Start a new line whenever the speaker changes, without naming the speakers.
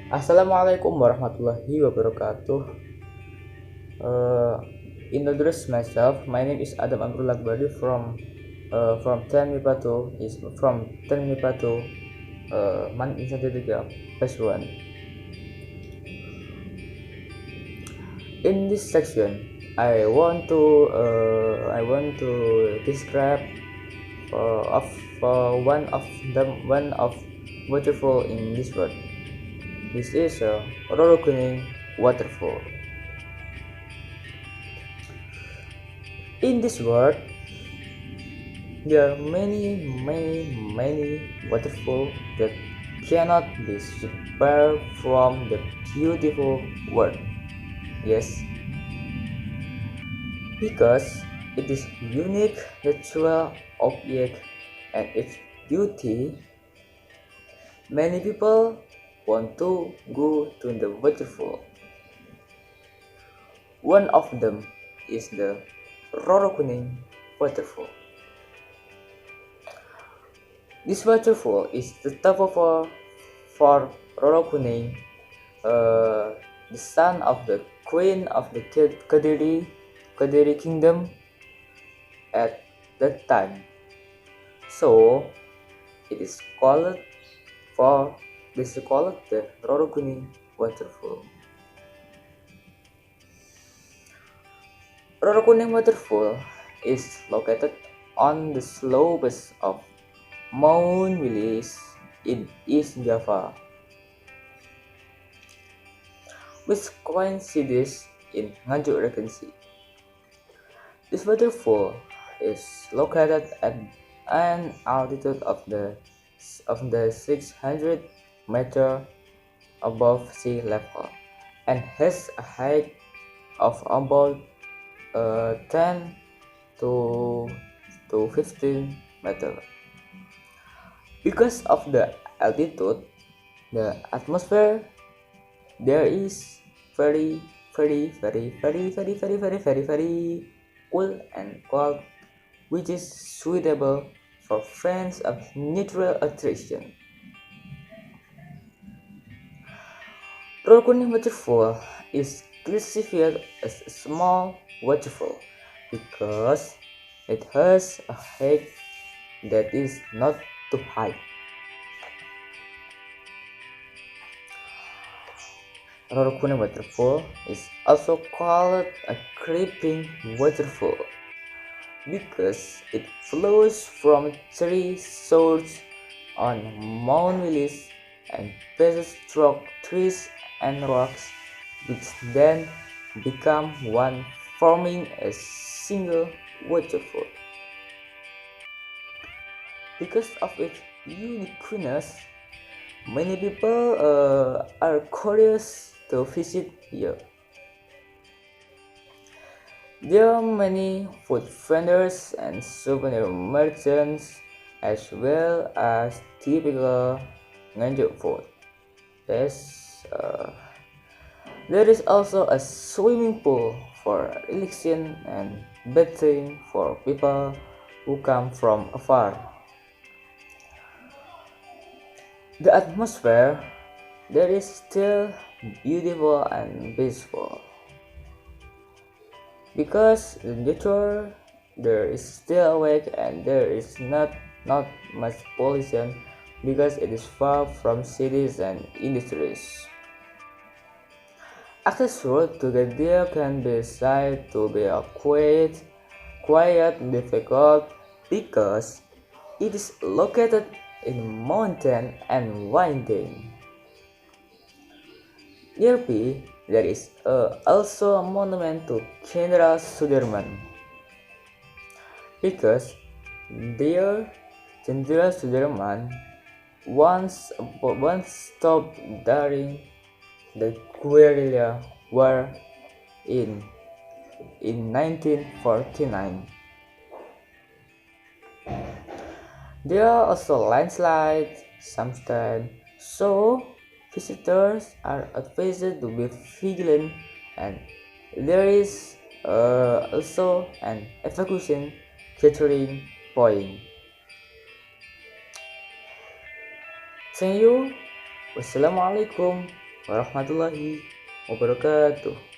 Assalamualaikum warahmatullahi wabarakatuh. Uh, Introduce myself. My name is Amirul Akbari from Tanmipatu is from Tanmipatu Man Insantitiga Pasuruan. In this section, I want to describe of one of waterfall in this world. This is a RORO Kuning waterfall. In this world, there are many waterfalls that cannot be separate from the beautiful world. Yes, because it is unique natural object and its beauty. Many people want to go to the waterfall. One of them is the RORO Kuning waterfall. This waterfall is the top of for RORO Kuning, the son of the queen of the Kadiri kingdom at that time. So it is called the RORO Kuning waterfall. RORO Kuning waterfall is located on the slopes of Mount Wilis in East Java, which coincides in Nganjuk Regency. This waterfall is located at an altitude of the 600 meter above sea level and has a height of about 10 to 15 meter. Because of the altitude, the atmosphere there is very cool and cold, which is suitable for fans of natural attraction. RORO Kuning waterfall is classified as a small waterfall because it has a height that is not too high. RORO Kuning waterfall is also called a creeping waterfall because it flows from three sources on Mount Wilis and passes through trees and rocks, which then become one, forming a single waterfall. Because of its uniqueness, many people are curious to visit here. There are many food vendors and souvenir merchants, as well as typical Nganjuk food. Yes, there is also a swimming pool for relaxation and bathing for people who come from afar. The atmosphere there is still beautiful and peaceful because the nature there is still awake and there is not much pollution because it is far from cities and industries. Access road to get there can be said to be a quite difficult because it is located in mountain and winding. Nearby, there is also a monument to General Sudirman because there General Sudirman once stopped during the guerrilla war in 1949. There are also landslides sometimes, so visitors are advised to be vigilant, and there is also an evacuation catering point. Thank you. Wassalamualaikum warahmatullahi wabarakatuh.